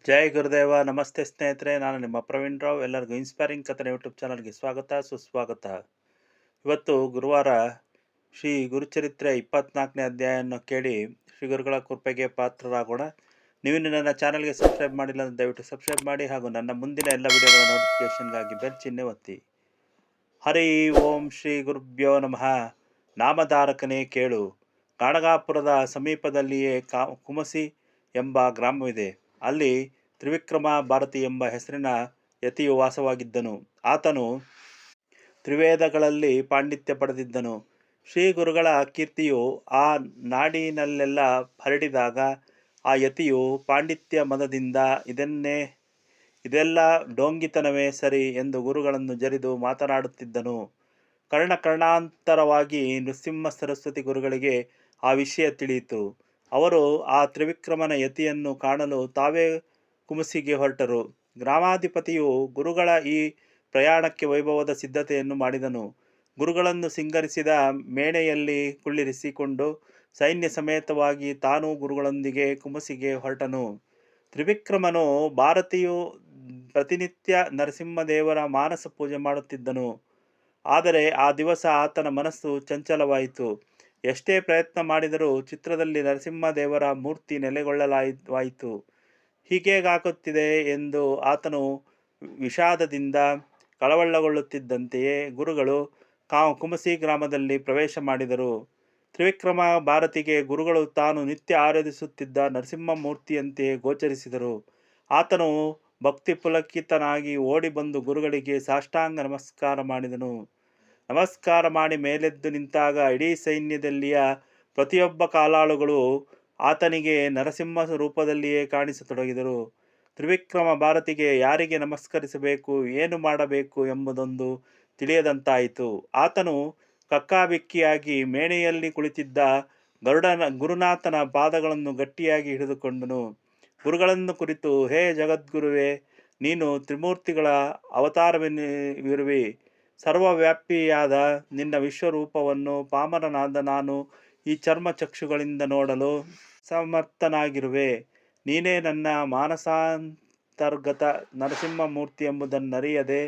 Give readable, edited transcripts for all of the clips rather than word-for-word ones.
ಜೈ ಗುರುದೇವ. ನಮಸ್ತೆ ಸ್ನೇಹಿತರೆ, ನಾನು ನಿಮ್ಮ ಪ್ರವೀಣ್ ರಾವ್. ಎಲ್ಲರಿಗೂ ಇನ್ಸ್ಪೈರಿಂಗ್ ಕಥನ ಯೂಟ್ಯೂಬ್ ಚಾನಲ್ಗೆ ಸ್ವಾಗತ ಸುಸ್ವಾಗತ. ಇವತ್ತು ಗುರುವಾರ. ಶ್ರೀ ಗುರುಚರಿತ್ರೆ 24ನೇ ಅಧ್ಯಾಯವನ್ನು ಕೇಳಿ ಶ್ರೀ ಗುರುಗಳ ಕೃಪೆಗೆ ಪಾತ್ರರಾಗೋಣ. ನೀವು ನನ್ನ ಚಾನಲ್ಗೆ ಸಬ್ಸ್ಕ್ರೈಬ್ ಮಾಡಿಲ್ಲ ಅಂದರೆ ದಯವಿಟ್ಟು ಸಬ್ಸ್ಕ್ರೈಬ್ ಮಾಡಿ, ಹಾಗೂ ನನ್ನ ಮುಂದಿನ ಎಲ್ಲ ವಿಡಿಯೋಗಳ ನೋಟಿಫಿಕೇಷನ್ಗಾಗಿ ಬೆಲ್ ಚಿಹ್ನೆ ಒತ್ತಿ. ಹರಿ ಓಂ ಶ್ರೀ ಗುರುಭ್ಯೋ ನಮಃ. ನಾಮಧಾರಕನೇ ಕೇಳು. ಕಾಣಗಾಪುರದ ಸಮೀಪದಲ್ಲಿಯೇ ಕುಮಸಿ ಎಂಬ ಗ್ರಾಮವಿದೆ. ಅಲ್ಲಿ ತ್ರಿವಿಕ್ರಮ ಭಾರತಿ ಎಂಬ ಹೆಸರಿನ ಯತಿಯು ವಾಸವಾಗಿದ್ದನು. ಆತನು ತ್ರಿವೇದಗಳಲ್ಲಿ ಪಾಂಡಿತ್ಯ ಪಡೆದಿದ್ದನು. ಶ್ರೀ ಗುರುಗಳ ಕೀರ್ತಿಯು ಆ ನಾಡಿನಲ್ಲೆಲ್ಲ ಹರಡಿದಾಗ ಆ ಯತಿಯು ಪಾಂಡಿತ್ಯ ಮದದಿಂದ ಇದೆಲ್ಲ ಡೋಂಗಿತನವೇ ಸರಿ ಎಂದು ಗುರುಗಳನ್ನು ಜರಿದು ಮಾತನಾಡುತ್ತಿದ್ದನು. ಕರ್ಣಾಂತರವಾಗಿ ನೃಸಿಂಹ ಸರಸ್ವತಿ ಗುರುಗಳಿಗೆ ಆ ವಿಷಯ ತಿಳಿಯಿತು. ಅವರು ಆ ತ್ರಿವಿಕ್ರಮನ ಯತಿಯನ್ನು ಕಾಣಲು ತಾವೇ ಕುಮಸಿಗೆ ಹೊರಟರು. ಗ್ರಾಮಾಧಿಪತಿಯು ಗುರುಗಳ ಈ ಪ್ರಯಾಣಕ್ಕೆ ವೈಭವದ ಸಿದ್ಧತೆಯನ್ನು ಮಾಡಿದನು. ಗುರುಗಳನ್ನು ಸಿಂಗರಿಸಿದ ಮೇಣೆಯಲ್ಲಿ ಕುಳ್ಳಿರಿಸಿಕೊಂಡು ಸೈನ್ಯ ಸಮೇತವಾಗಿ ತಾನೂ ಗುರುಗಳೊಂದಿಗೆ ಕುಮಸಿಗೆ ಹೊರಟನು. ತ್ರಿವಿಕ್ರಮನು ಭಾರತಿಯು ಪ್ರತಿನಿತ್ಯ ನರಸಿಂಹದೇವರ ಮಾನಸ ಪೂಜೆ ಮಾಡುತ್ತಿದ್ದನು. ಆದರೆ ಆ ದಿವಸ ಆತನ ಮನಸ್ಸು ಚಂಚಲವಾಯಿತು. ಎಷ್ಟೇ ಪ್ರಯತ್ನ ಮಾಡಿದರೂ ಚಿತ್ರದಲ್ಲಿ ನರಸಿಂಹದೇವರ ಮೂರ್ತಿ ನೆಲೆಗೊಳ್ಳಲಾಯಿತು. ಹೀಗೇಗಾಗುತ್ತಿದೆ ಎಂದು ಆತನು ವಿಷಾದದಿಂದ ಕಳವಳಗೊಳ್ಳುತ್ತಿದ್ದಂತೆಯೇ ಗುರುಗಳು ಕುಮಸಿ ಗ್ರಾಮದಲ್ಲಿ ಪ್ರವೇಶ ಮಾಡಿದರು. ತ್ರಿವಿಕ್ರಮ ಭಾರತಿಗೆ ಗುರುಗಳು ತಾನು ನಿತ್ಯ ಆರಾಧಿಸುತ್ತಿದ್ದ ನರಸಿಂಹ ಮೂರ್ತಿಯಂತೆಯೇ ಗೋಚರಿಸಿದರು. ಆತನು ಭಕ್ತಿ ಪುಲಕಿತನಾಗಿ ಓಡಿ ಬಂದು ಗುರುಗಳಿಗೆ ಸಾಷ್ಟಾಂಗ ನಮಸ್ಕಾರ ಮಾಡಿದನು. ನಮಸ್ಕಾರ ಮಾಡಿ ಮೇಲೆದ್ದು ನಿಂತಾಗ ಇಡೀ ಸೈನ್ಯದಲ್ಲಿಯ ಪ್ರತಿಯೊಬ್ಬ ಕಾಲಾಳುಗಳು ಆತನಿಗೆ ನರಸಿಂಹ ರೂಪದಲ್ಲಿಯೇ ಕಾಣಿಸತೊಡಗಿದರು. ತ್ರಿವಿಕ್ರಮ ಭಾರತಿಗೆ ಯಾರಿಗೆ ನಮಸ್ಕರಿಸಬೇಕು, ಏನು ಮಾಡಬೇಕು ಎಂಬುದೊಂದು ತಿಳಿಯದಂತಾಯಿತು. ಆತನು ಕಕ್ಕಾಬಿಕ್ಕಿಯಾಗಿ ಮೇಣೆಯಲ್ಲಿ ಕುಳಿತಿದ್ದ ಗುರುನಾಥನ ಪಾದಗಳನ್ನು ಗಟ್ಟಿಯಾಗಿ ಹಿಡಿದುಕೊಂಡನು. ಗುರುಗಳನ್ನು ಕುರಿತು, ಹೇ ಜಗದ್ಗುರುವೇ, ನೀನು ತ್ರಿಮೂರ್ತಿಗಳ ಅವತಾರವಿರುವಿ. ಸರ್ವವ್ಯಾಪಿಯಾದ ನಿನ್ನ ವಿಶ್ವರೂಪವನ್ನು ಪಾಮರನಾದ ನಾನು ಈ ಚರ್ಮಚಕ್ಷುಗಳಿಂದ ನೋಡಲು ಸಮರ್ಥನಾಗಿರುವೆ. ನೀನೇ ನನ್ನ ಮಾನಸಾಂತರ್ಗತ ನರಸಿಂಹ ಮೂರ್ತಿ ಎಂಬುದನ್ನರಿಯದೆ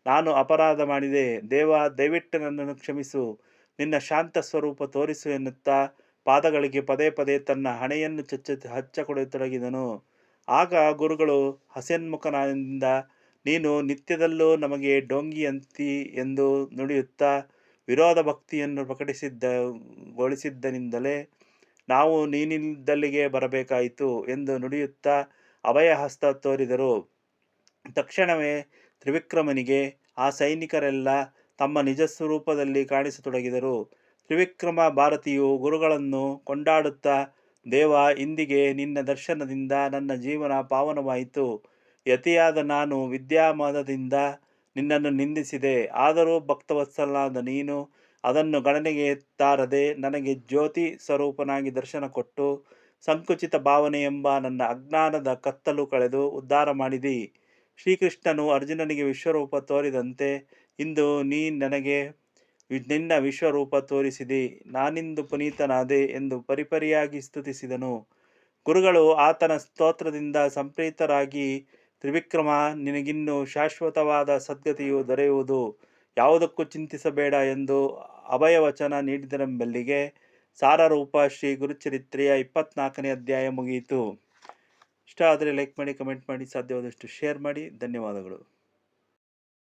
ನಾನು ಅಪರಾಧ ಮಾಡಿದೆ. ದೇವ, ದಯವಿಟ್ಟು ನನ್ನನ್ನು ಕ್ಷಮಿಸು. ನಿನ್ನ ಶಾಂತ ಸ್ವರೂಪ ತೋರಿಸು ಎನ್ನುತ್ತಾ ಪಾದಗಳಿಗೆ ಪದೇ ಪದೇ ತನ್ನ ಹಣೆಯನ್ನು ಹಚ್ಚಕೊಡತೊಡಗಿದನು. ಆಗ ಗುರುಗಳು ಹಸನ್ಮುಖನಿಂದ, ನೀನು ನಿತ್ಯದಲ್ಲೂ ನಮಗೆ ಡೋಂಗಿಯಂತಿ ಎಂದು ನುಡಿಯುತ್ತಾ ವಿರೋಧ ಭಕ್ತಿಯನ್ನು ಪ್ರಕಟಿಸಿದ್ದಗೊಳಿಸಿದ್ದರಿಂದಲೇ ನಾವು ನೀನಿದ್ದಲ್ಲಿಗೆ ಬರಬೇಕಾಯಿತು ಎಂದು ನುಡಿಯುತ್ತಾ ಅಭಯ ಹಸ್ತ ತೋರಿದರು. ತಕ್ಷಣವೇ ತ್ರಿವಿಕ್ರಮನಿಗೆ ಆ ಸೈನಿಕರೆಲ್ಲ ತಮ್ಮ ನಿಜ ಸ್ವರೂಪದಲ್ಲಿ ಕಾಣಿಸತೊಡಗಿದರು. ತ್ರಿವಿಕ್ರಮ ಭಾರತಿಯು ಗುರುಗಳನ್ನು ಕೊಂಡಾಡುತ್ತಾ, ದೇವ, ಇಂದಿಗೆ ನಿನ್ನ ದರ್ಶನದಿಂದ ನನ್ನ ಜೀವನ ಪಾವನವಾಯಿತು. ಯತಿಯಾದ ನಾನು ವಿದ್ಯಾಮಾನದಿಂದ ನಿನ್ನನ್ನು ನಿಂದಿಸಿದೆ. ಆದರೂ ಭಕ್ತವತ್ಸಲನಾದ ನೀನು ಅದನ್ನು ಗಣನೆಗೆ ತಾರದೆ ನನಗೆ ಜ್ಯೋತಿ ಸ್ವರೂಪನಾಗಿ ದರ್ಶನ ಕೊಟ್ಟು ಸಂಕುಚಿತ ಭಾವನೆ ಎಂಬ ನನ್ನ ಅಜ್ಞಾನದ ಕತ್ತಲು ಕಳೆದು ಉದ್ಧಾರ ಮಾಡಿದಿ. ಶ್ರೀಕೃಷ್ಣನು ಅರ್ಜುನನಿಗೆ ವಿಶ್ವರೂಪ ತೋರಿದಂತೆ ಇಂದು ನೀ ನನಗೆ ನಿನ್ನ ವಿಶ್ವರೂಪ ತೋರಿಸಿದಿ. ನಾನಿಂದು ಪುನೀತನಾದೆ ಎಂದು ಪರಿಪರಿಯಾಗಿ ಸ್ತುತಿಸಿದನು. ಗುರುಗಳು ಆತನ ಸ್ತೋತ್ರದಿಂದ ಸಂಪ್ರೀತರಾಗಿ, ತ್ರಿವಿಕ್ರಮ, ನಿನಗಿನ್ನು ಶಾಶ್ವತವಾದ ಸದ್ಗತಿಯು ದೊರೆಯುವುದು, ಯಾವುದಕ್ಕೂ ಚಿಂತಿಸಬೇಡ ಎಂದು ಅಭಯವಚನ ನೀಡಿದರೆಂಬಲ್ಲಿಗೆ ಸಾರರೂಪ ಶ್ರೀ ಗುರುಚರಿತ್ರೆಯ 24ನೇ ಅಧ್ಯಾಯ ಮುಗಿಯಿತು. ಇಷ್ಟ ಆದರೆ ಲೈಕ್ ಮಾಡಿ, ಕಮೆಂಟ್ ಮಾಡಿ, ಸಾಧ್ಯವಾದಷ್ಟು ಶೇರ್ ಮಾಡಿ. ಧನ್ಯವಾದಗಳು.